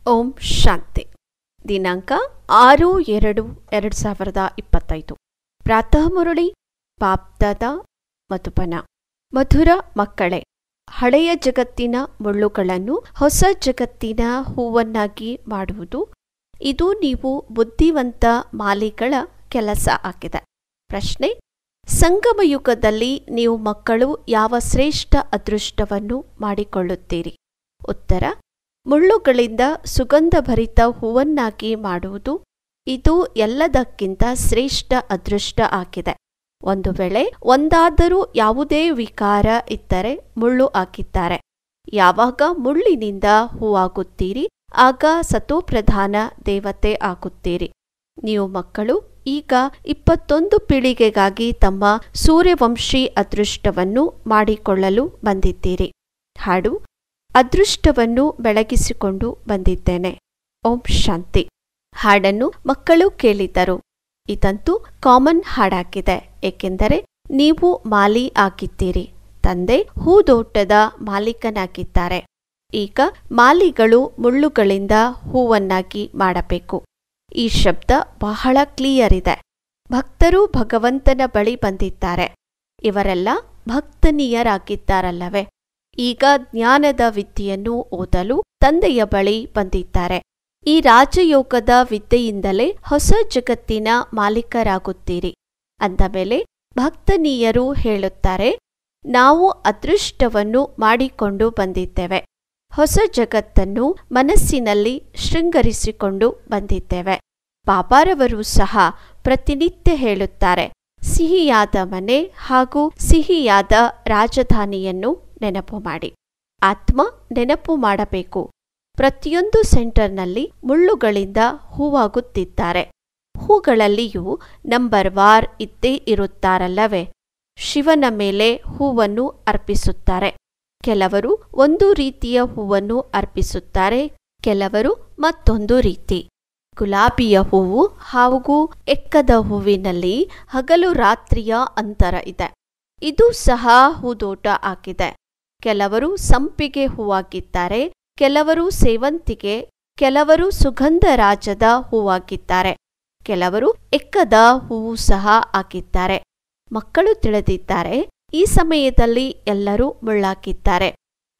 ಓಂ ಶಾಂತಿ. ದಿನಾಂಕ 6/2/2025. ಪ್ರಾತಃ ಮುರಳಿ ಪಾಪ್ದಾದ ಮಧುಬನ. ಮಧುರ ಮಕ್ಕಳೇ, ಹಳೆಯ ಜಗತ್ತಿನ ಮುಳ್ಳುಗಳನ್ನು ಹೊಸ ಜಗತ್ತಿನ ಹೂವನ್ನಾಗಿ ಮಾಡುವುದು ಇದು ನೀವು ಬುದ್ಧಿವಂತ ಮಾಲಿಗಳ ಕೆಲಸ ಆಗಿದೆ. ಪ್ರಶ್ನೆ: ಸಂಗಮಯುಗದಲ್ಲಿ ನೀವು ಮಕ್ಕಳು ಯಾವ ಶ್ರೇಷ್ಠ ಅದೃಷ್ಟವನ್ನು ಮಾಡಿಕೊಳ್ಳುತ್ತೀರಿ? ಉತ್ತರ: ಮುಳ್ಳುಗಳಿಂದ ಸುಗಂಧಭರಿತ ಹೂವನ್ನಾಗಿ ಮಾಡುವುದು ಇದು ಎಲ್ಲದಕ್ಕಿಂತ ಶ್ರೇಷ್ಠ ಅದೃಷ್ಟ ಆಗಿದೆ. ಒಂದು ವೇಳೆ ಒಂದಾದರೂ ಯಾವುದೇ ವಿಕಾರ ಇದ್ದರೆ ಮುಳ್ಳು ಹಾಕಿದ್ದಾರೆ. ಯಾವಾಗ ಮುಳ್ಳಿನಿಂದ ಹೂವಾಗುತ್ತೀರಿ ಆಗ ಸತೋಪ್ರಧಾನ ದೇವತೆ ಆಗುತ್ತೀರಿ. ನೀವು ಮಕ್ಕಳು ಈಗ 21 ಪೀಳಿಗೆಗಾಗಿ ತಮ್ಮ ಸೂರ್ಯವಂಶಿ ಅದೃಷ್ಟವನ್ನು ಮಾಡಿಕೊಳ್ಳಲು ಬಂದಿದ್ದೀರಿ. ಹಾಡು: ಅದೃಷ್ಟವನ್ನು ಬೆಳಗಿಸಿಕೊಂಡು ಬಂದಿದ್ದೇನೆ. ಓಂ ಶಾಂತಿ. ಹಾಡನ್ನು ಮಕ್ಕಳು ಕೇಳಿದರು. ಇದಂತೂ ಕಾಮನ್ ಹಾಡಾಗಿದೆ, ಏಕೆಂದರೆ ನೀವು ಮಾಲಿ ಆಗಿದ್ದೀರಿ. ತಂದೆ ಹೂದೋಟದ ಮಾಲೀಕನಾಗಿದ್ದಾರೆ. ಈಗ ಮಾಲಿಗಳು ಮುಳ್ಳುಗಳಿಂದ ಹೂವನ್ನಾಗಿ ಮಾಡಬೇಕು. ಈ ಶಬ್ದ ಬಹಳ ಕ್ಲಿಯರ್ ಇದೆ. ಭಕ್ತರು ಭಗವಂತನ ಬಳಿ ಬಂದಿದ್ದಾರೆ. ಇವರೆಲ್ಲ ಭಕ್ತನೀಯರಾಗಿದ್ದಾರಲ್ಲವೇ? ಈಗ ಜ್ಞಾನದ ವಿದ್ಯೆಯನ್ನು ಓದಲು ತಂದೆಯ ಬಳಿ ಬಂದಿದ್ದಾರೆ. ಈ ರಾಜಯೋಗದ ವಿದ್ಯೆಯಿಂದಲೇ ಹೊಸ ಜಗತ್ತಿನ ಮಾಲೀಕರಾಗುತ್ತೀರಿ. ಅಂದಮೇಲೆ ಭಕ್ತನೀಯರು ಹೇಳುತ್ತಾರೆ, ನಾವು ಅದೃಷ್ಟವನ್ನು ಮಾಡಿಕೊಂಡು ಬಂದಿದ್ದೇವೆ. ಹೊಸ ಜಗತ್ತನ್ನು ಮನಸ್ಸಿನಲ್ಲಿ ಶೃಂಗರಿಸಿಕೊಂಡು ಬಂದಿದ್ದೇವೆ. ಬಾಬಾರವರು ಸಹ ಪ್ರತಿನಿತ್ಯ ಹೇಳುತ್ತಾರೆ, ಸಿಹಿಯಾದ ಮನೆ ಹಾಗೂ ಸಿಹಿಯಾದ ರಾಜಧಾನಿಯನ್ನು ನೆನಪು ಮಾಡಿ. ಆತ್ಮ ನೆನಪು ಮಾಡಬೇಕು. ಪ್ರತಿಯೊಂದು ಸೆಂಟರ್ನಲ್ಲಿ ಮುಳ್ಳುಗಳಿಂದ ಹೂವಾಗುತ್ತಿದ್ದಾರೆ. ಹೂಗಳಲ್ಲಿಯೂ ನಂಬರ್ ವಾರ್ ಇದ್ದೇ ಇರುತ್ತಾರಲ್ಲವೇ? ಶಿವನ ಮೇಲೆ ಹೂವನ್ನು ಅರ್ಪಿಸುತ್ತಾರೆ. ಕೆಲವರು ಒಂದು ರೀತಿಯ ಹೂವನ್ನು ಅರ್ಪಿಸುತ್ತಾರೆ, ಕೆಲವರು ಮತ್ತೊಂದು ರೀತಿ. ಗುಲಾಬಿಯ ಹೂವು ಹಾಗೂ ಎಕ್ಕದ ಹೂವಿನಲ್ಲಿ ಹಗಲು ರಾತ್ರಿಯ ಅಂತರ ಇದೆ. ಇದು ಸಹ ಹೂದೋಟ ಆಗಿದೆ. ಕೆಲವರು ಸಂಪಿಗೆ ಹೂವಾಗಿದ್ದಾರೆ, ಕೆಲವರು ಸೇವಂತಿಗೆ, ಕೆಲವರು ಸುಗಂಧರಾಜದ ಹೂವಾಗಿದ್ದಾರೆ, ಕೆಲವರು ಎಕ್ಕದ ಹೂವು ಸಹ ಹಾಕಿದ್ದಾರೆ. ಮಕ್ಕಳು ತಿಳಿದಿದ್ದಾರೆ, ಈ ಸಮಯದಲ್ಲಿ ಎಲ್ಲರೂ ಮುಳ್ಳಾಕಿದ್ದಾರೆ.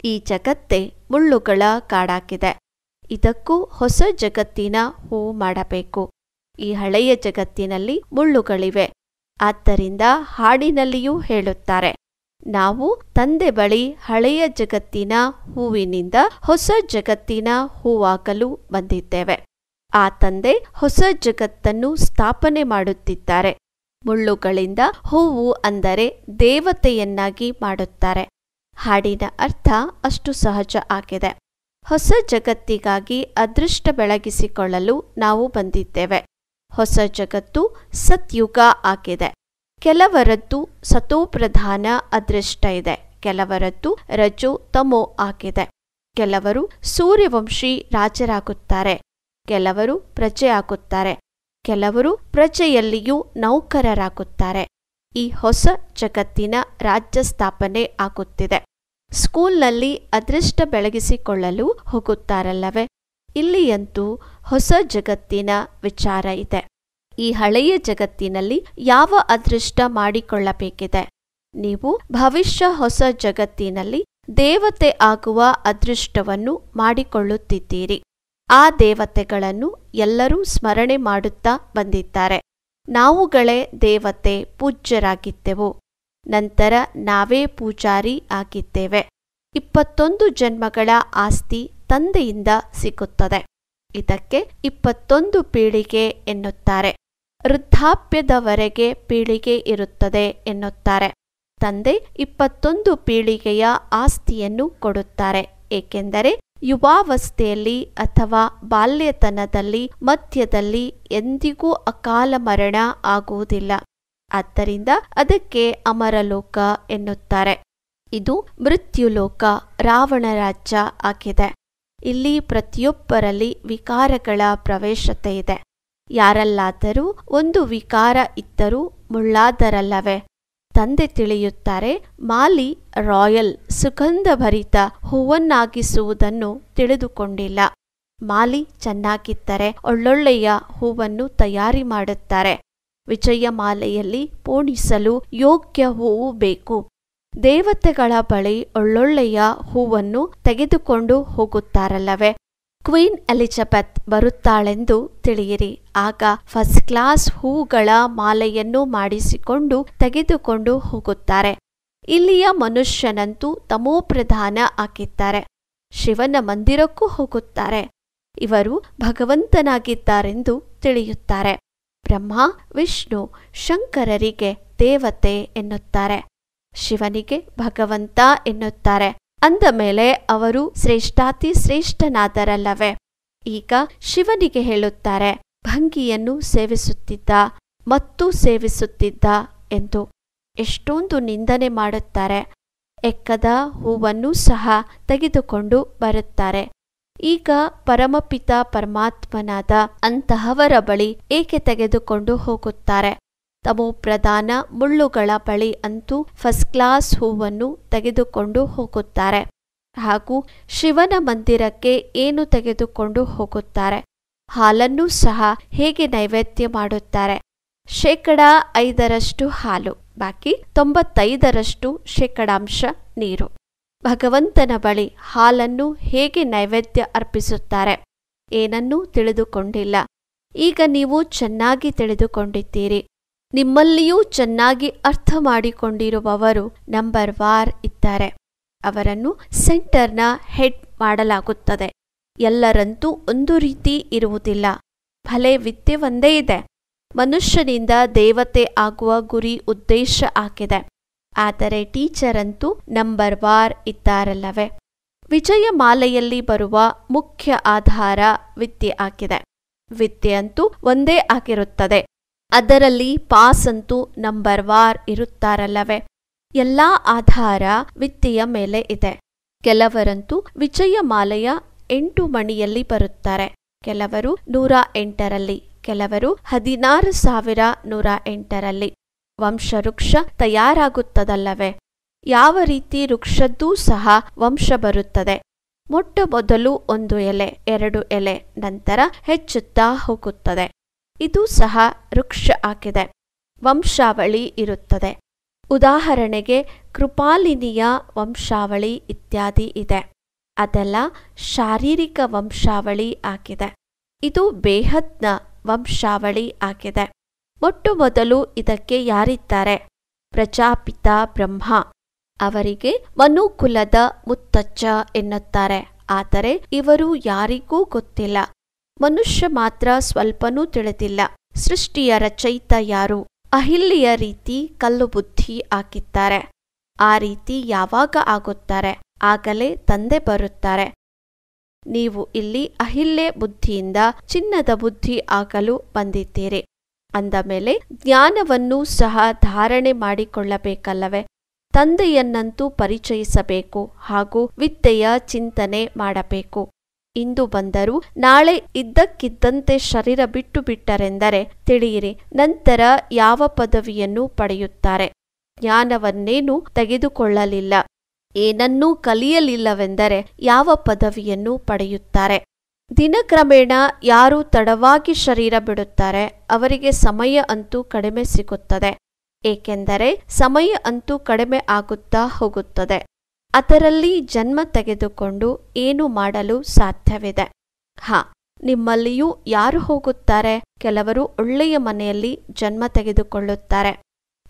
ಈ ಜಗತ್ತೇ ಮುಳ್ಳುಗಳ ಕಾಡಾಗಿದೆ. ಇದಕ್ಕೂ ಹೊಸ ಜಗತ್ತಿನ ಹೂವು ಮಾಡಬೇಕು. ಈ ಹಳೆಯ ಜಗತ್ತಿನಲ್ಲಿ ಮುಳ್ಳುಗಳಿವೆ. ಆದ್ದರಿಂದ ಹಾಡಿನಲ್ಲಿಯೂ ಹೇಳುತ್ತಾರೆ, ನಾವು ತಂದೆ ಬಳಿ ಹಳೆಯ ಜಗತ್ತಿನ ಹೂವಿನಿಂದ ಹೊಸ ಜಗತ್ತಿನ ಹೂವಾಗಲು ಬಂದಿದ್ದೇವೆ. ಆ ತಂದೆ ಹೊಸ ಜಗತ್ತನ್ನು ಸ್ಥಾಪನೆ ಮಾಡುತ್ತಿದ್ದಾರೆ. ಮುಳ್ಳುಗಳಿಂದ ಹೂವು ಅಂದರೆ ದೇವತೆಯನ್ನಾಗಿ ಮಾಡುತ್ತಾರೆ. ಹಾಡಿನ ಅರ್ಥ ಅಷ್ಟು ಸಹಜ ಆಗಿದೆ. ಹೊಸ ಜಗತ್ತಿಗಾಗಿ ಅದೃಷ್ಟ ಬೆಳಗಿಸಿಕೊಳ್ಳಲು ನಾವು ಬಂದಿದ್ದೇವೆ. ಹೊಸ ಜಗತ್ತು ಸತ್ಯುಗ ಆಗಿದೆ. ಕೆಲವರದ್ದು ಸತೋಪ್ರಧಾನ ಅದೃಷ್ಟ ಇದೆ, ಕೆಲವರದ್ದು ರಜೋ ತಮೋ ಆಗಿದೆ. ಕೆಲವರು ಸೂರ್ಯವಂಶಿ ರಾಜರಾಗುತ್ತಾರೆ, ಕೆಲವರು ಪ್ರಜೆ ಆಗುತ್ತಾರೆ, ಕೆಲವರು ಪ್ರಜೆಯಲ್ಲಿಯೂ ನೌಕರರಾಗುತ್ತಾರೆ. ಈ ಹೊಸ ಜಗತ್ತಿನ ರಾಜ್ಯ ಸ್ಥಾಪನೆ ಆಗುತ್ತಿದೆ. ಸ್ಕೂಲ್ನಲ್ಲಿ ಅದೃಷ್ಟ ಬೆಳಗಿಸಿಕೊಳ್ಳಲು ಹೋಗುತ್ತಾರಲ್ಲವೇ? ಇಲ್ಲಿಯಂತೂ ಹೊಸ ಜಗತ್ತಿನ ವಿಚಾರ ಇದೆ. ಈ ಹಳೆಯ ಜಗತ್ತಿನಲ್ಲಿ ಯಾವ ಅದೃಷ್ಟ ಮಾಡಿಕೊಳ್ಳಬೇಕಿದೆ? ನೀವು ಭವಿಷ್ಯ ಹೊಸ ಜಗತ್ತಿನಲ್ಲಿ ದೇವತೆ ಆಗುವ ಅದೃಷ್ಟವನ್ನು ಮಾಡಿಕೊಳ್ಳುತ್ತಿದ್ದೀರಿ. ಆ ದೇವತೆಗಳನ್ನು ಎಲ್ಲರೂ ಸ್ಮರಣೆ ಮಾಡುತ್ತಾ ಬಂದಿದ್ದಾರೆ. ನಾವುಗಳೇ ದೇವತೆ ಪೂಜ್ಯರಾಗಿದ್ದೆವು, ನಂತರ ನಾವೇ ಪೂಜಾರಿ ಆಗಿದ್ದೇವೆ. 21 ಜನ್ಮಗಳ ಆಸ್ತಿ ತಂದೆಯಿಂದ ಸಿಗುತ್ತದೆ. ಇದಕ್ಕೆ 21 ಪೀಳಿಗೆ ಎನ್ನುತ್ತಾರೆ. ವೃದ್ಧಾಪ್ಯದವರೆಗೆ ಪೀಳಿಗೆ ಇರುತ್ತದೆ ಎನ್ನುತ್ತಾರೆ. ತಂದೆ 21 ಪೀಳಿಗೆಯ ಆಸ್ತಿಯನ್ನು ಕೊಡುತ್ತಾರೆ, ಏಕೆಂದರೆ ಯುವಾವಸ್ಥೆಯಲ್ಲಿ ಅಥವಾ ಬಾಲ್ಯತನದಲ್ಲಿ ಮಧ್ಯದಲ್ಲಿ ಎಂದಿಗೂ ಅಕಾಲ ಮರಣ ಆಗುವುದಿಲ್ಲ. ಆದ್ದರಿಂದ ಅದಕ್ಕೆ ಅಮರಲೋಕ ಎನ್ನುತ್ತಾರೆ. ಇದು ಮೃತ್ಯುಲೋಕ, ರಾವಣ ರಾಜ್ಯ ಆಗಿದೆ. ಇಲ್ಲಿ ಪ್ರತಿಯೊಬ್ಬರಲ್ಲಿ ವಿಕಾರಗಳ ಪ್ರವೇಶತೆ ಇದೆ. ಯಾರಲ್ಲಾದರೂ ಒಂದು ವಿಕಾರ ಇದ್ದರೂ ಮುಳ್ಳಾದರಲ್ಲವೇ? ತಂದೆ ತಿಳಿಯುತ್ತಾರೆ, ಮಾಲಿ ರಾಯಲ್ ಸುಗಂಧಭರಿತ ಹೂವನ್ನಾಗಿಸುವುದನ್ನು ತಿಳಿದುಕೊಂಡಿಲ್ಲ. ಮಾಲಿ ಚೆನ್ನಾಗಿದ್ದರೆ ಒಳ್ಳೊಳ್ಳೆಯ ಹೂವನ್ನು ತಯಾರಿ ಮಾಡುತ್ತಾರೆ. ವಿಜಯಮಾಲೆಯಲ್ಲಿ ಪೋಣಿಸಲು ಯೋಗ್ಯ ಹೂವು ಬೇಕು. ದೇವತೆಗಳ ಬಳಿ ಒಳ್ಳೊಳ್ಳೆಯ ಹೂವನ್ನು ತೆಗೆದುಕೊಂಡು ಹೋಗುತ್ತಾರಲ್ಲವೇ? ಕ್ವೀನ್ ಎಲಿಜಬೆತ್ ಬರುತ್ತಾಳೆಂದು ತಿಳಿಯಿರಿ. ಆಗ ಫಸ್ಟ್ ಕ್ಲಾಸ್ ಹೂಗಳ ಮಾಲೆಯನ್ನು ಮಾಡಿಸಿಕೊಂಡು ತೆಗೆದುಕೊಂಡು ಹೋಗುತ್ತಾರೆ. ಇಲ್ಲಿಯ ಮನುಷ್ಯನಂತೂ ತಮೋಪ್ರಧಾನ ಆಗಿದ್ದಾರೆ. ಶಿವನ ಮಂದಿರಕ್ಕೂ ಹೋಗುತ್ತಾರೆ. ಇವರು ಭಗವಂತನಾಗಿದ್ದಾರೆಂದು ತಿಳಿಯುತ್ತಾರೆ. ಬ್ರಹ್ಮ, ವಿಷ್ಣು, ಶಂಕರರಿಗೆ ದೇವತೆ ಎನ್ನುತ್ತಾರೆ. ಶಿವನಿಗೆ ಭಗವಂತ ಎನ್ನುತ್ತಾರೆ. ಅಂದ ಮೇಲೆ ಅವರು ಶ್ರೇಷ್ಠಾತಿ ಶ್ರೇಷ್ಠನಾದರಲ್ಲವೇ? ಈಗ ಶಿವನಿಗೆ ಹೇಳುತ್ತಾರೆ, ಭಂಗಿಯನ್ನು ಸೇವಿಸುತ್ತಿದ್ದ ಮತ್ತು ಸೇವಿಸುತ್ತಿದ್ದ ಎಂದು. ಎಷ್ಟೊಂದು ನಿಂದನೆ ಮಾಡುತ್ತಾರೆ. ಎಕ್ಕದ ಹೂವನ್ನು ಸಹ ತೆಗೆದುಕೊಂಡು ಬರುತ್ತಾರೆ. ಈಗ ಪರಮಪಿತ ಪರಮಾತ್ಮನಾದ ಅಂತಹವರ ಬಳಿ ಏಕೆ ತೆಗೆದುಕೊಂಡು ಹೋಗುತ್ತಾರೆ? ತಮೋಪ್ರಧಾನ ಮುಳ್ಳುಗಳ ಬಳಿ ಅಂತೂ ಫಸ್ಟ್ ಕ್ಲಾಸ್ ಹೂವನ್ನು ತೆಗೆದುಕೊಂಡು ಹೋಗುತ್ತಾರೆ. ಹಾಗೂ ಶಿವನ ಮಂದಿರಕ್ಕೆ ಏನು ತೆಗೆದುಕೊಂಡು ಹೋಗುತ್ತಾರೆ? ಹಾಲನ್ನೂ ಸಹ ಹೇಗೆ ನೈವೇದ್ಯ ಮಾಡುತ್ತಾರೆ? 5% ಹಾಲು, ಬಾಕಿ 95% ಶೇಕಡಾಂಶ ನೀರು. ಭಗವಂತನ ಬಳಿ ಹಾಲನ್ನು ಹೇಗೆ ನೈವೇದ್ಯ ಅರ್ಪಿಸುತ್ತಾರೆ? ಏನನ್ನೂ ತಿಳಿದುಕೊಂಡಿಲ್ಲ. ಈಗ ನೀವು ಚೆನ್ನಾಗಿ ತಿಳಿದುಕೊಂಡಿದ್ದೀರಿ. ನಿಮ್ಮಲ್ಲಿಯೂ ಚೆನ್ನಾಗಿ ಅರ್ಥ ಮಾಡಿಕೊಂಡಿರುವವರು ನಂಬರ್ ವಾರ್ ಇದ್ದಾರೆ. ಅವರನ್ನು ಸೆಂಟರ್ನ ಹೆಡ್ ಮಾಡಲಾಗುತ್ತದೆ. ಎಲ್ಲರಂತೂ ಒಂದು ರೀತಿ ಇರುವುದಿಲ್ಲ. ಭಲೆ ವಿದ್ಯೆ ಒಂದೇ ಇದೆ. ಮನುಷ್ಯನಿಂದ ದೇವತೆ ಆಗುವ ಗುರಿ ಉದ್ದೇಶ ಆಗಿದೆ. ಆದರೆ ಟೀಚರ್ ಅಂತೂ ನಂಬರ್ ವಾರ್ ಇದ್ದಾರಲ್ಲವೇ? ವಿಜಯಮಾಲೆಯಲ್ಲಿ ಬರುವ ಮುಖ್ಯ ಆಧಾರ ವಿದ್ಯೆ ಆಗಿದೆ. ವಿದ್ಯೆ ಅಂತೂ ಒಂದೇ ಆಗಿರುತ್ತದೆ. ಅದರಲ್ಲಿ ಪಾಸ್ ಅಂತೂ ನಂಬರ್ ವಾರ್ ಇರುತ್ತಾರಲ್ಲವೇ? ಎಲ್ಲಾ ಆಧಾರ ವಿದ್ಯೆಯ ಮೇಲೆ ಇದೆ. ಕೆಲವರಂತೂ ವಿಜಯಮಾಲೆಯ 8 ಮಣಿಯಲ್ಲಿ ಬರುತ್ತಾರೆ, ಕೆಲವರು 108ರಲ್ಲಿ, ಕೆಲವರು 16,108ರಲ್ಲಿ. ವಂಶವೃಕ್ಷ ತಯಾರಾಗುತ್ತದಲ್ಲವೇ? ಯಾವ ರೀತಿ ವೃಕ್ಷದ್ದೂ ಸಹ ವಂಶ ಬರುತ್ತದೆ. ಮೊಟ್ಟ ಮೊದಲು 1 ಎಲೆ, 2 ಎಲೆ, ನಂತರ ಹೆಚ್ಚುತ್ತಾ ಹೋಗುತ್ತದೆ. ಇದು ಸಹ ವೃಕ್ಷ ಆಗಿದೆ. ವಂಶಾವಳಿ ಇರುತ್ತದೆ. ಉದಾಹರಣೆಗೆ ಕೃಪಾಲಿನಿಯ ವಂಶಾವಳಿ ಇತ್ಯಾದಿ ಇದೆ. ಅದೆಲ್ಲ ಶಾರೀರಿಕ ವಂಶಾವಳಿ ಆಗಿದೆ. ಇದು ಬೇಹದ್ನ ವಂಶಾವಳಿ ಆಗಿದೆ. ಮೊಟ್ಟ ಮೊದಲು ಇದಕ್ಕೆ ಯಾರಿದ್ದಾರೆ? ಪ್ರಜಾಪಿತ ಬ್ರಹ್ಮ. ಅವರಿಗೆ ಮನುಕುಲದ ಮುತ್ತಜ್ಜ ಎನ್ನುತ್ತಾರೆ. ಆದರೆ ಇವರು ಯಾರಿಗೂ ಗೊತ್ತಿಲ್ಲ. ಮನುಷ್ಯ ಮಾತ್ರ ಸ್ವಲ್ಪನೂ ತಿಳಿದಿಲ್ಲ. ಸೃಷ್ಟಿಯ ರಚಯಿತ ಯಾರು? ಅಹಿಲ್ಯೆಯ ರೀತಿ ಕಲ್ಲು ಬುದ್ಧಿ ಆಗಿದ್ದಾರೆ. ಆ ರೀತಿ ಯಾವಾಗ ಆಗುತ್ತಾರೆ? ಆಗಲೇ ತಂದೆ ಬರುತ್ತಾರೆ. ನೀವು ಇಲ್ಲಿ ಅಹಿಲ್ಯೆ ಬುದ್ಧಿಯಿಂದ ಚಿನ್ನದ ಬುದ್ಧಿ ಆಗಲು ಬಂದಿದ್ದೀರಿ. ಅಂದ ಮೇಲೆ ಜ್ಞಾನವನ್ನೂ ಸಹ ಧಾರಣೆ ಮಾಡಿಕೊಳ್ಳಬೇಕಲ್ಲವೇ? ತಂದೆಯನ್ನಂತೂ ಪರಿಚಯಿಸಬೇಕು ಹಾಗೂ ವಿದ್ಯೆಯ ಚಿಂತನೆ ಮಾಡಬೇಕು. ಇಂದು ಬಂದರೂ ನಾಳೆ ಇದ್ದಕ್ಕಿದ್ದಂತೆ ಶರೀರ ಬಿಟ್ಟು ಬಿಟ್ಟರೆಂದರೆ ತಿಳಿಯಿರಿ, ನಂತರ ಯಾವ ಪದವಿಯನ್ನು ಪಡೆಯುತ್ತಾರೆ? ಜ್ಞಾನವನ್ನೇನೂ ತೆಗೆದುಕೊಳ್ಳಲಿಲ್ಲ, ಏನನ್ನೂ ಕಲಿಯಲಿಲ್ಲವೆಂದರೆ ಯಾವ ಪದವಿಯನ್ನು ಪಡೆಯುತ್ತಾರೆ? ದಿನಕ್ರಮೇಣ ಯಾರು ತಡವಾಗಿ ಶರೀರ ಬಿಡುತ್ತಾರೆ ಅವರಿಗೆ ಸಮಯ ಅಂತೂ ಕಡಿಮೆ ಸಿಗುತ್ತದೆ. ಏಕೆಂದರೆ ಸಮಯ ಅಂತೂ ಕಡಿಮೆ ಆಗುತ್ತಾ ಹೋಗುತ್ತದೆ. ಅದರಲ್ಲಿ ಜನ್ಮ ತೆಗೆದುಕೊಂಡು ಏನು ಮಾಡಲು ಸಾಧ್ಯವಿದೆ? ನಿಮ್ಮಲ್ಲಿಯೂ ಯಾರು ಹೋಗುತ್ತಾರೆ? ಕೆಲವರು ಒಳ್ಳೆಯ ಮನೆಯಲ್ಲಿ ಜನ್ಮ ತೆಗೆದುಕೊಳ್ಳುತ್ತಾರೆ.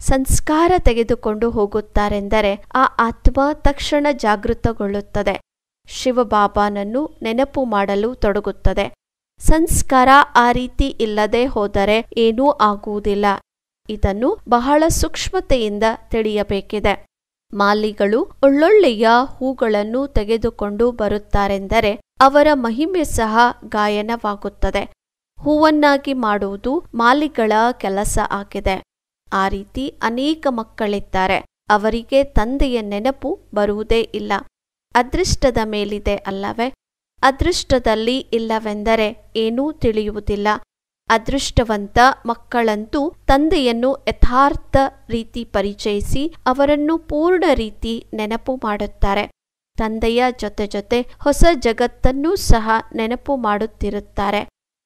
ಸಂಸ್ಕಾರ ತೆಗೆದುಕೊಂಡು ಹೋಗುತ್ತಾರೆಂದರೆ ಆ ಆತ್ಮ ತಕ್ಷಣ ಜಾಗೃತಗೊಳ್ಳುತ್ತದೆ. ಶಿವಬಾಬಾನನ್ನು ನೆನಪು ಮಾಡಲು ತೊಡಗುತ್ತದೆ. ಸಂಸ್ಕಾರ ಆ ರೀತಿ ಇಲ್ಲದೆ ಹೋದರೆ ಏನೂ ಆಗುವುದಿಲ್ಲ. ಇದನ್ನು ಬಹಳ ಸೂಕ್ಷ್ಮತೆಯಿಂದ ತಿಳಿಯಬೇಕಿದೆ. ಮಾಲಿಗಳು ಒಳ್ಳೊಳ್ಳೆಯ ಹೂಗಳನ್ನು ತೆಗೆದುಕೊಂಡು ಬರುತ್ತಾರೆಂದರೆ ಅವರ ಮಹಿಮೆ ಸಹ ಗಾಯನವಾಗುತ್ತದೆ. ಹೂವನ್ನಾಗಿ ಮಾಡುವುದು ಮಾಲಿಗಳ ಕೆಲಸ ಆಗಿದೆ. ಆ ರೀತಿ ಅನೇಕ ಮಕ್ಕಳಿದ್ದಾರೆ. ಅವರಿಗೆ ತಂದೆಯ ನೆನಪು ಬರುವುದೇ ಇಲ್ಲ. ಅದೃಷ್ಟದ ಮೇಲಿದೆ ಅಲ್ಲವೇ? ಅದೃಷ್ಟದಲ್ಲಿ ಇಲ್ಲವೆಂದರೆ ಏನೂ ತಿಳಿಯುವುದಿಲ್ಲ. ಅದೃಷ್ಟವಂತ ಮಕ್ಕಳಂತೂ ತಂದೆಯನ್ನು ಯಥಾರ್ಥ ರೀತಿ ಪರಿಚಯಿಸಿ ಅವರನ್ನು ಪೂರ್ಣ ರೀತಿ ನೆನಪು ಮಾಡುತ್ತಾರೆ. ತಂದೆಯ ಜೊತೆ ಹೊಸ ಜಗತ್ತನ್ನೂ ಸಹ ನೆನಪು ಮಾಡುತ್ತಿರುತ್ತಾರೆ.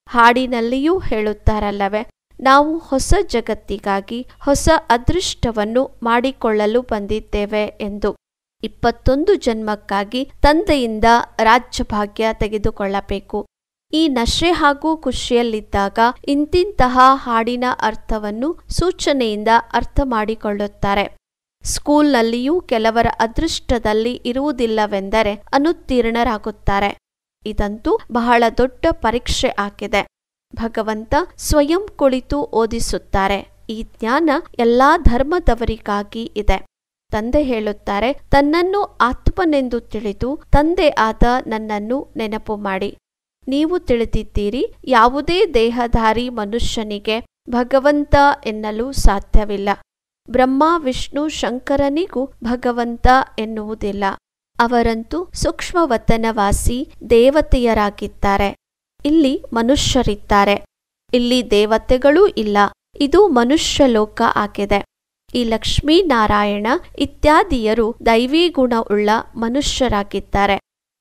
ಹಾಡಿನಲ್ಲಿಯೂ ಹೇಳುತ್ತಾರಲ್ಲವೇ, ನಾವು ಹೊಸ ಜಗತ್ತಿಗಾಗಿ ಹೊಸ ಅದೃಷ್ಟವನ್ನು ಮಾಡಿಕೊಳ್ಳಲು ಬಂದಿದ್ದೇವೆ ಎಂದು. 21 ಜನ್ಮಕ್ಕಾಗಿ ತಂದೆಯಿಂದ ರಾಜ್ಯಭಾಗ್ಯ ತೆಗೆದುಕೊಳ್ಳಬೇಕು. ಈ ನಶೆ ಹಾಗೂ ಖುಷಿಯಲ್ಲಿದ್ದಾಗ ಇಂತಿಂತಹ ಹಾಡಿನ ಅರ್ಥವನ್ನು ಸೂಚನೆಯಿಂದ ಅರ್ಥ ಮಾಡಿಕೊಳ್ಳುತ್ತಾರೆ. ಸ್ಕೂಲ್ನಲ್ಲಿಯೂ ಕೆಲವರ ಅದೃಷ್ಟದಲ್ಲಿ ಇರುವುದಿಲ್ಲವೆಂದರೆ ಅನುತ್ತೀರ್ಣರಾಗುತ್ತಾರೆ. ಇದಂತೂ ಬಹಳ ದೊಡ್ಡ ಪರೀಕ್ಷೆ ಆಗಿದೆ. ಭಗವಂತ ಸ್ವಯಂ ಕುಳಿತು ಓದಿಸುತ್ತಾರೆ. ಈ ಜ್ಞಾನ ಎಲ್ಲಾ ಧರ್ಮದವರಿಗಾಗಿ ಇದೆ. ತಂದೆ ಹೇಳುತ್ತಾರೆ, ತನ್ನನ್ನು ಆತ್ಮನೆಂದು ತಿಳಿದು ತಂದೆ ಆದ ನನ್ನನ್ನು ನೆನಪು ಮಾಡಿ. ನೀವು ತಿಳಿದಿದ್ದೀರಿ, ಯಾವುದೇ ದೇಹಧಾರಿ ಮನುಷ್ಯನಿಗೆ ಭಗವಂತ ಎನ್ನಲು ಸಾಧ್ಯವಿಲ್ಲ. ಬ್ರಹ್ಮ ವಿಷ್ಣು ಶಂಕರನಿಗೂ ಭಗವಂತ ಎನ್ನುವುದಿಲ್ಲ. ಅವರಂತೂ ಸೂಕ್ಷ್ಮವತನವಾಸಿ ದೇವತೆಯರಾಗಿದ್ದಾರೆ. ಇಲ್ಲಿ ಮನುಷ್ಯರಿದ್ದಾರೆ. ಇಲ್ಲಿ ದೇವತೆಗಳೂ ಇಲ್ಲ. ಇದು ಮನುಷ್ಯ ಲೋಕ ಆಗಿದೆ. ಈ ಲಕ್ಷ್ಮೀನಾರಾಯಣ ಇತ್ಯಾದಿಯರು ದೈವಿ ಗುಣವುಳ್ಳ ಮನುಷ್ಯರಾಗಿದ್ದಾರೆ.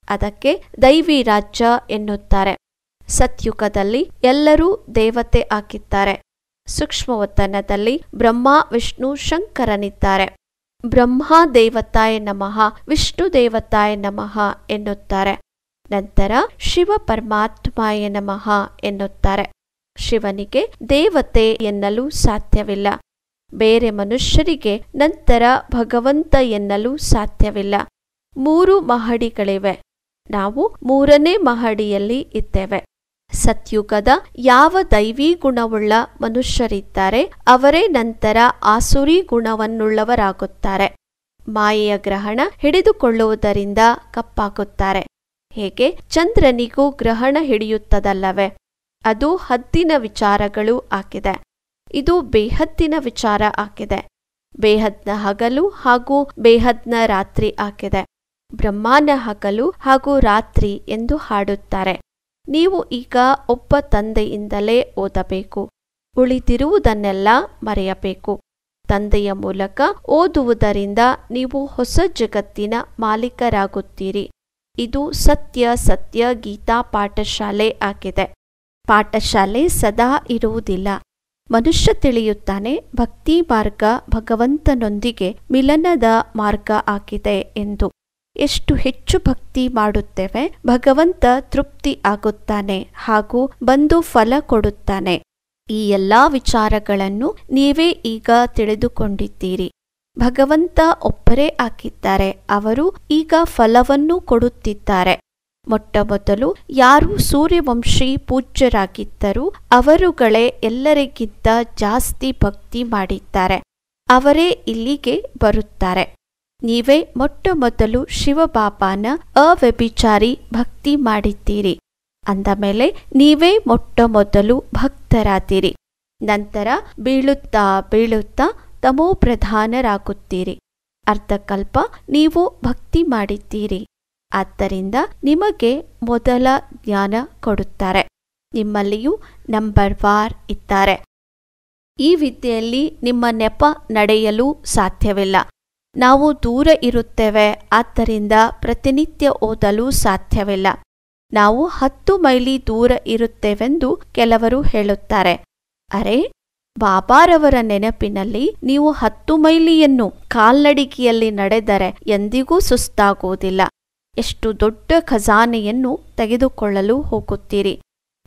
ಅದಕ್ಕೆ ದೈವಿ ರಾಜ್ಯ ಎನ್ನುತ್ತಾರೆ. ಸತ್ಯುಗದಲ್ಲಿ ಎಲ್ಲರೂ ದೇವತೆ ಆಗಿದ್ದಾರೆ. ಸೂಕ್ಷ್ಮವತನದಲ್ಲಿ ಬ್ರಹ್ಮ ವಿಷ್ಣು ಶಂಕರನಿದ್ದಾರೆ. ಬ್ರಹ್ಮ ದೇವತಾಯ ನಮಃ, ವಿಷ್ಣು ದೇವತಾಯ ನಮಃ ಎನ್ನುತ್ತಾರೆ. ನಂತರ ಶಿವ ಪರಮಾತ್ಮಾಯ ನಮಃ ಎನ್ನುತ್ತಾರೆ. ಶಿವನಿಗೆ ದೇವತೆ ಎನ್ನಲು ಸಾಧ್ಯವಿಲ್ಲ. ಬೇರೆ ಮನುಷ್ಯರಿಗೆ ನಂತರ ಭಗವಂತ ಎನ್ನಲು ಸಾಧ್ಯವಿಲ್ಲ. 3 ಮಹಡಿಗಳಿವೆ. ನಾವು 3ನೇ ಮಹಡಿಯಲ್ಲಿ ಇದ್ದೇವೆ. ಸತ್ಯುಗದ ಯಾವ ದೈವಿ ಗುಣವುಳ್ಳ ಮನುಷ್ಯರಿದ್ದಾರೆ ಅವರೇ ನಂತರ ಆಸುರಿ ಗುಣವನ್ನುಳ್ಳವರಾಗುತ್ತಾರೆ. ಮಾಯೆಯ ಗ್ರಹಣ ಹಿಡಿದುಕೊಳ್ಳುವುದರಿಂದ ಕಪ್ಪಾಗುತ್ತಾರೆ. ಹೇಗೆ ಚಂದ್ರನಿಗೂ ಗ್ರಹಣ ಹಿಡಿಯುತ್ತದಲ್ಲವೇ? ಅದು ಹದ್ದಿನ ವಿಚಾರಗಳು ಆಗಿದೆ. ಇದು ಬೇಹದ್ದಿನ ವಿಚಾರ ಆಗಿದೆ. ಬೇಹದ್ನ ಹಗಲು ಹಾಗೂ ಬೇಹದ್ನ ರಾತ್ರಿ ಆಗಿದೆ. ಬ್ರಹ್ಮನ ಹಗಲು ಹಾಗೂ ರಾತ್ರಿ ಎಂದು ಹಾಡುತ್ತಾರೆ. ನೀವು ಈಗ ಒಬ್ಬ ತಂದೆಯಿಂದಲೇ ಓದಬೇಕು. ಉಳಿದಿರುವುದನ್ನೆಲ್ಲ ಮರೆಯಬೇಕು. ತಂದೆಯ ಮೂಲಕ ಓದುವುದರಿಂದ ನೀವು ಹೊಸ ಜಗತ್ತಿನ ಮಾಲೀಕರಾಗುತ್ತೀರಿ. ಇದು ಸತ್ಯ ಗೀತಾ ಪಾಠಶಾಲೆ ಆಗಿದೆ. ಪಾಠಶಾಲೆ ಸದಾ ಇರುವುದಿಲ್ಲ. ಮನುಷ್ಯ ತಿಳಿಯುತ್ತಾನೆ, ಭಕ್ತಿ ಮಾರ್ಗ ಭಗವಂತನೊಂದಿಗೆ ಮಿಲನದ ಮಾರ್ಗ ಆಗಿದೆ ಎಂದು. ಎಷ್ಟು ಹೆಚ್ಚು ಭಕ್ತಿ ಮಾಡುತ್ತೇವೆ, ಭಗವಂತ ತೃಪ್ತಿ ಆಗುತ್ತಾನೆ ಹಾಗೂ ಬಂದು ಫಲ ಕೊಡುತ್ತಾನೆ. ಈ ಎಲ್ಲಾ ವಿಚಾರಗಳನ್ನು ನೀವೇ ಈಗ ತಿಳಿದುಕೊಂಡಿದ್ದೀರಿ. ಭಗವಂತ ಒಬ್ಬರೇ ಆಗಿದ್ದಾರೆ. ಅವರು ಈಗ ಫಲವನ್ನು ಕೊಡುತ್ತಿದ್ದಾರೆ. ಮೊಟ್ಟಮೊದಲು ಯಾರು ಸೂರ್ಯವಂಶಿ ಪೂಜ್ಯರಾಗಿದ್ದರೂ ಅವರುಗಳೇ ಎಲ್ಲರಿಗಿಂತ ಜಾಸ್ತಿ ಭಕ್ತಿ ಮಾಡಿದ್ದಾರೆ. ಅವರೇ ಇಲ್ಲಿಗೆ ಬರುತ್ತಾರೆ. ನೀವೇ ಮೊಟ್ಟಮೊದಲು ಶಿವಬಾಬಾನ ಅವ್ಯಭಿಚಾರಿ ಭಕ್ತಿ ಮಾಡಿದ್ದೀರಿ. ಅಂದ ಮೇಲೆ ನೀವೇ ಮೊಟ್ಟಮೊದಲು ಭಕ್ತರಾದಿರಿ. ನಂತರ ಬೀಳುತ್ತಾ ಬೀಳುತ್ತಾ ತಮೋಪ್ರಧಾನರಾಗುತ್ತೀರಿ. ಅರ್ಧಕಲ್ಪ ನೀವು ಭಕ್ತಿ ಮಾಡಿದ್ದೀರಿ. ಆದ್ದರಿಂದ ನಿಮಗೆ ಮೊದಲ ಜ್ಞಾನ ಕೊಡುತ್ತಾರೆ. ನಿಮ್ಮಲ್ಲಿಯೂ ನಂಬರ್ ವಾರ್ ಇದ್ದಾರೆ. ಈ ವಿದ್ಯೆಯಲ್ಲಿ ನಿಮ್ಮ ನೆಪ ನಡೆಯಲು ಸಾಧ್ಯವಿಲ್ಲ. ನಾವು ದೂರ ಇರುತ್ತೇವೆ, ಆದ್ದರಿಂದ ಪ್ರತಿನಿತ್ಯ ಓದಲು ಸಾಧ್ಯವಿಲ್ಲ. ನಾವು 10 ಮೈಲಿ ದೂರ ಇರುತ್ತೇವೆಂದು ಕೆಲವರು ಹೇಳುತ್ತಾರೆ. ಅರೆ, ಬಾಬಾರವರ ನೆನಪಿನಲ್ಲಿ ನೀವು 10 ಮೈಲಿಯನ್ನು ಕಾಲ್ನಡಿಗೆಯಲ್ಲಿ ನಡೆದರೆ ಎಂದಿಗೂ ಸುಸ್ತಾಗುವುದಿಲ್ಲ. ಎಷ್ಟು ದೊಡ್ಡ ಖಜಾನೆಯನ್ನು ತೆಗೆದುಕೊಳ್ಳಲು ಹೋಗುತ್ತೀರಿ.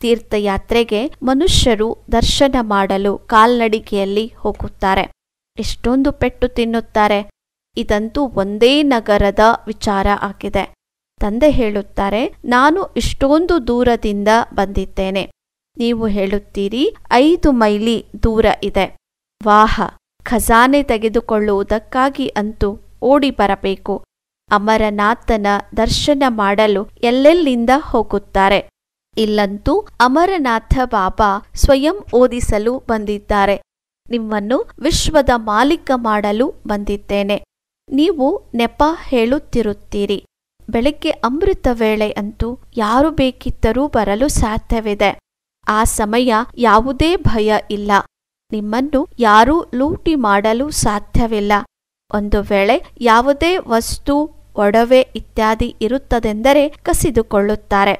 ತೀರ್ಥಯಾತ್ರೆಗೆ ಮನುಷ್ಯರು ದರ್ಶನ ಮಾಡಲು ಕಾಲ್ನಡಿಗೆಯಲ್ಲಿ ಹೋಗುತ್ತಾರೆ. ಎಷ್ಟೊಂದು ಪೆಟ್ಟು ತಿನ್ನುತ್ತಾರೆ. ಇದಂತೂ ಒಂದೇ ನಗರದ ವಿಚಾರ ಆಗಿದೆ. ತಂದೆ ಹೇಳುತ್ತಾರೆ, ನಾನು ಇಷ್ಟೊಂದು ದೂರದಿಂದ ಬಂದಿದ್ದೇನೆ. ನೀವು ಹೇಳುತ್ತೀರಿ 5 ಮೈಲಿ ದೂರ ಇದೆ. ವಾಹ, ಖಜಾನೆ ತೆಗೆದುಕೊಳ್ಳುವುದಕ್ಕಾಗಿ ಅಂತೂ ಓಡಿ ಬರಬೇಕು. ಅಮರನಾಥನ ದರ್ಶನ ಮಾಡಲು ಎಲ್ಲೆಲ್ಲಿಂದ ಹೋಗುತ್ತಾರೆ. ಇಲ್ಲಂತೂ ಅಮರನಾಥ ಬಾಬಾ ಸ್ವಯಂ ಓದಿಸಲು ಬಂದಿದ್ದಾರೆ. ನಿಮ್ಮನ್ನು ವಿಶ್ವದ ಮಾಲೀಕ ಮಾಡಲು ಬಂದಿದ್ದೇನೆ. ನೀವು ನೆಪ ಹೇಳುತ್ತಿರುತ್ತೀರಿ. ಬೆಳಗ್ಗೆ ಅಮೃತ ವೇಳೆ ಅಂತೂ ಯಾರು ಬೇಕಿದ್ದರೂ ಬರಲು ಸಾಧ್ಯವಿದೆ. ಆ ಸಮಯ ಯಾವುದೇ ಭಯ ಇಲ್ಲ. ನಿಮ್ಮನ್ನು ಯಾರೂ ಲೂಟಿ ಮಾಡಲು ಸಾಧ್ಯವಿಲ್ಲ. ಒಂದು ವೇಳೆ ಯಾವುದೇ ವಸ್ತು ಒಡವೆ ಇತ್ಯಾದಿ ಇರುತ್ತದೆಂದರೆ ಕಸಿದುಕೊಳ್ಳುತ್ತಾರೆ.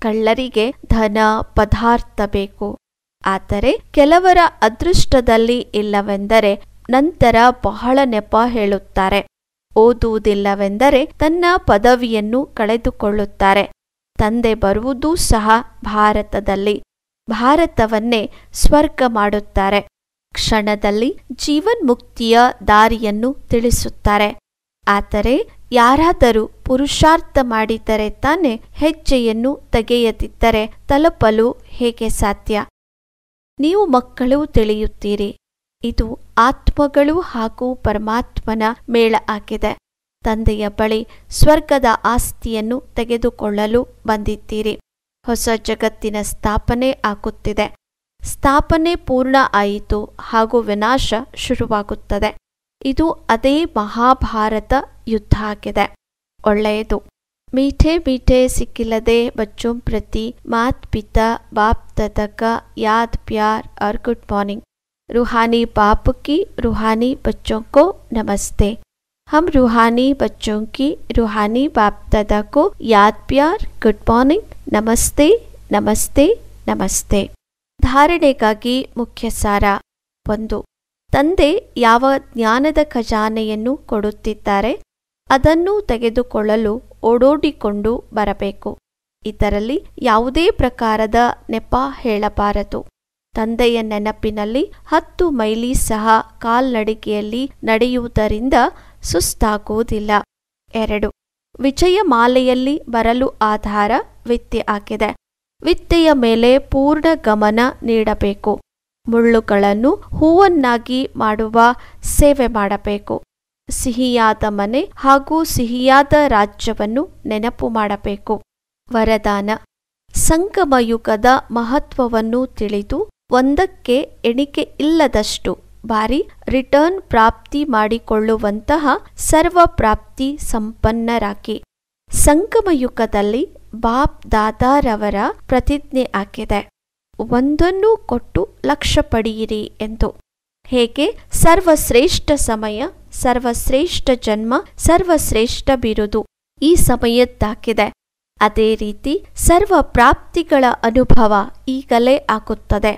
ಕಳ್ಳರಿಗೆ ಧನ ಪದಾರ್ಥ ಬೇಕು. ಆದರೆ ಕೆಲವರ ಅದೃಷ್ಟದಲ್ಲಿ ಇಲ್ಲವೆಂದರೆ ನಂತರ ಬಹಳ ನೆಪ ಹೇಳುತ್ತಾರೆ. ಓದುವುದಿಲ್ಲವೆಂದರೆ ತನ್ನ ಪದವಿಯನ್ನು ಕಳೆದುಕೊಳ್ಳುತ್ತಾರೆ. ತಂದೆ ಬರುವುದೂ ಸಹ ಭಾರತದಲ್ಲಿ. ಭಾರತವನ್ನೇ ಸ್ವರ್ಗ ಮಾಡುತ್ತಾರೆ. ಕ್ಷಣದಲ್ಲಿ ಜೀವನ್ಮುಕ್ತಿಯ ದಾರಿಯನ್ನು ತಿಳಿಸುತ್ತಾರೆ. ಆದರೆ ಯಾರಾದರೂ ಪುರುಷಾರ್ಥ ಮಾಡಿದರೆ ತಾನೇ ಹೆಜ್ಜೆಯನ್ನು ತೆಗೆಯದಿದ್ದರೆ ತಲುಪಲು ಹೇಗೆ ಸಾಧ್ಯ? ನೀವು ಮಕ್ಕಳು ತಿಳಿಯುತ್ತೀರಿ. ಇದು ಆತ್ಮಗಳು ಹಾಗೂ ಪರಮಾತ್ಮನ ಮೇಳ ಆಗಿದೆ. ತಂದೆಯ ಬಳಿ ಸ್ವರ್ಗದ ಆಸ್ತಿಯನ್ನು ತೆಗೆದುಕೊಳ್ಳಲು ಬಂದಿದ್ದೀರಿ. ಹೊಸ ಜಗತ್ತಿನ ಸ್ಥಾಪನೆ ಆಗುತ್ತಿದೆ. ಸ್ಥಾಪನೆ ಪೂರ್ಣ ಆಯಿತು ಹಾಗೂ ವಿನಾಶ ಶುರುವಾಗುತ್ತದೆ. ಇದು ಅದೇ ಮಹಾಭಾರತ ಯುದ್ಧ ಆಗಿದೆ. ಒಳ್ಳೆಯದು. ಮೀಠೆ ಮೀಠೆ ಸಿಕ್ಕಿಲ್ಲದೆ ಬಚ್ಚೋಂ ಪ್ರತಿ ಮಾತ್ ಪಿತಾ ಬಾಪ್ दादा का याद प्यार और गुड मॉर्निंग। रूहानी बाप की रूहानी बच्चों को नमस्ते। हम रूहानी बच्चों की रूहानी बाप दादा को याद प्यार गुड मॉर्निंग नमस्ते नमस्ते नमस्ते। ಧಾರಣೆಗಾಗಿ ಮುಖ್ಯ ಸಾರ. 1. ತಂದೆ ಯಾವ ಜ್ಞಾನದ ಖಜಾನೆಯನ್ನು ಕೊಡುತ್ತಿದ್ದಾರೆ ಅದನ್ನು ತೆಗೆದುಕೊಳ್ಳಲು ಓಡೋಡಿಕೊಂಡು ಬರಬೇಕು. ಇದರಲ್ಲಿ ಯಾವುದೇ ಪ್ರಕಾರದ ನೆಪ ಹೇಳಬಾರದು. ತಂದೆಯ ನೆನಪಿನಲ್ಲಿ 10 ಮೈಲಿ ಸಹ ಕಾಲ್ನಡಿಗೆಯಲ್ಲಿ ನಡೆಯುವುದರಿಂದ ಸುಸ್ತಾಗುವುದಿಲ್ಲ. 2. ವಿಜಯಮಾಲೆಯಲ್ಲಿ ಬರಲು ಆಧಾರ ವಿದ್ಯೆ ಆಗಿದೆ. ವಿದ್ಯೆಯ ಮೇಲೆ ಪೂರ್ಣ ಗಮನ ನೀಡಬೇಕು. ಮುಳ್ಳುಗಳನ್ನು ಹೂವನ್ನಾಗಿ ಮಾಡುವ ಸೇವೆ ಮಾಡಬೇಕು. ಸಿಹಿಯಾದ ಮನೆ ಹಾಗೂ ಸಿಹಿಯಾದ ರಾಜ್ಯವನ್ನು ನೆನಪು ಮಾಡಬೇಕು. ವರದಾನ: ಸಂಗಮಯುಗದ ಮಹತ್ವವನ್ನು ತಿಳಿದು ಒಂದಕ್ಕೆ ಎಣಿಕೆ ಇಲ್ಲದಷ್ಟು ಬಾರಿ ರಿಟರ್ನ್ ಪ್ರಾಪ್ತಿ ಮಾಡಿಕೊಳ್ಳುವಂತಹ ಸರ್ವ ಪ್ರಾಪ್ತಿ ಸಂಪನ್ನರಾಗಿ. ಸಂಗಮಯುಗದಲ್ಲಿ ಬಾಪ್ ದಾದಾರವರ ಪ್ರತಿಜ್ಞೆ ಆಗಿದೆ, ಒಂದನ್ನು ಕೊಟ್ಟು ಲಕ್ಷ ಪಡೆಯಿರಿ ಎಂದು. ಹೇಗೆ ಸರ್ವಶ್ರೇಷ್ಠ ಸಮಯ, ಸರ್ವಶ್ರೇಷ್ಠ ಜನ್ಮ, ಸರ್ವಶ್ರೇಷ್ಠ ಬಿರುದು ಈ ಸಮಯದ್ದಾಗಿದೆ, ಅದೇ ರೀತಿ ಸರ್ವ ಪ್ರಾಪ್ತಿಗಳ ಅನುಭವ ಈಗಲೇ ಆಗುತ್ತದೆ.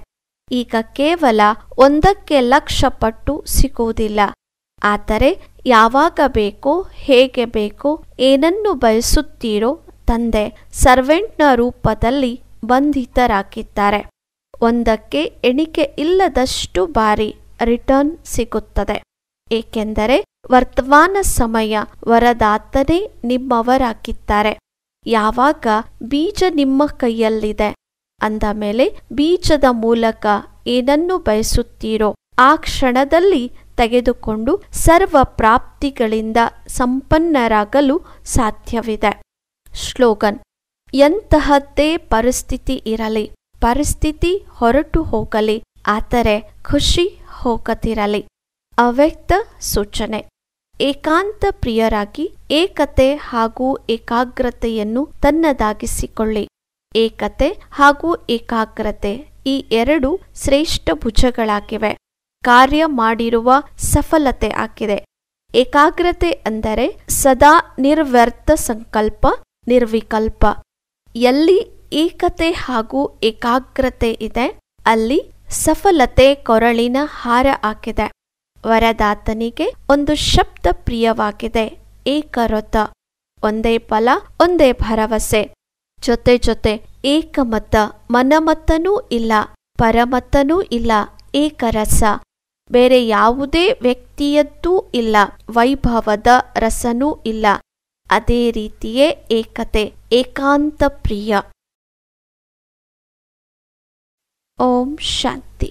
ಈಗ ಕೇವಲ ಒಂದಕ್ಕೆ ಲಕ್ಷ ಪಟ್ಟು ಸಿಗುವುದಿಲ್ಲ. ಆದರೆ ಯಾವಾಗ ಬೇಕೋ, ಹೇಗೆ ಬೇಕೋ, ಏನನ್ನು ಬಯಸುತ್ತೀರೋ ತಂದೆ ಸರ್ವೆಂಟ್ನ ರೂಪದಲ್ಲಿ ಬಂಧಿತರಾಗಿದ್ದಾರೆ. ಒಂದಕ್ಕೆ ಎಣಿಕೆ ಇಲ್ಲದಷ್ಟು ಬಾರಿ ರಿಟರ್ನ್ ಸಿಗುತ್ತದೆ. ಏಕೆಂದರೆ ವರ್ತಮಾನ ಸಮಯ ವರದಾತನೇ ನಿಮ್ಮವರಾಗಿದ್ದಾರೆ. ಯಾವಾಗ ಬೀಜ ನಿಮ್ಮ ಕೈಯಲ್ಲಿದೆ ಅಂದ ಮೇಲೆ ಬೀಜದ ಮೂಲಕ ಏನನ್ನು ಬಯಸುತ್ತೀರೋ ಆ ಕ್ಷಣದಲ್ಲಿ ತೆಗೆದುಕೊಂಡು ಸರ್ವ ಪ್ರಾಪ್ತಿಗಳಿಂದ ಸಂಪನ್ನರಾಗಲು ಸಾಧ್ಯವಿದೆ. ಶ್ಲೋಗನ್: ಎಂತಹದ್ದೇ ಪರಿಸ್ಥಿತಿ ಇರಲಿ, ಪರಿಸ್ಥಿತಿ ಹೊರಟು ಹೋಗಲಿ, ಆದರೆ ಖುಷಿ ಹೋಗದಿರಲಿ. ಅವ್ಯಕ್ತ ಸೂಚನೆ: ಏಕಾಂತ ಪ್ರಿಯರಾಗಿ ಏಕತೆ ಹಾಗೂ ಏಕಾಗ್ರತೆಯನ್ನು ತನ್ನದಾಗಿಸಿಕೊಳ್ಳಿ. ಏಕತೆ ಹಾಗೂ ಏಕಾಗ್ರತೆ ಈ 2 ಶ್ರೇಷ್ಠ ಭುಜಗಳಾಗಿವೆ. ಕಾರ್ಯ ಮಾಡಿರುವ ಸಫಲತೆ ಆಗಿದೆ. ಏಕಾಗ್ರತೆ ಅಂದರೆ ಸದಾ ನಿರ್ವ್ಯರ್ಥ ಸಂಕಲ್ಪ, ನಿರ್ವಿಕಲ್ಪ. ಎಲ್ಲಿ ಏಕತೆ ಹಾಗೂ ಏಕಾಗ್ರತೆ ಇದೆ ಅಲ್ಲಿ ಸಫಲತೆ ಕೊರಳಿನ ಹಾರ ಆಗಿದೆ. ವರದಾತನಿಗೆ ಒಂದು ಶಬ್ದ ಪ್ರಿಯವಾಗಿದೆ, ಏಕರಥ. ಒಂದೇ ಫಲ, ಒಂದೇ ಭರವಸೆ. ಜೊತೆ ಜೊತೆ ಏಕಮತ, ಮನಮತನೂ ಇಲ್ಲ, ಪರಮತನೂ ಇಲ್ಲ, ಏಕರಸ. ಬೇರೆ ಯಾವುದೇ ವ್ಯಕ್ತಿಯದ್ದೂ ಇಲ್ಲ, ವೈಭವದ ರಸನೂ ಇಲ್ಲ. ಅದೇ ರೀತಿಯೇ ಏಕತೆ, ಏಕಾಂತ ಪ್ರಿಯ. ಓಂ ಶಾಂತಿ.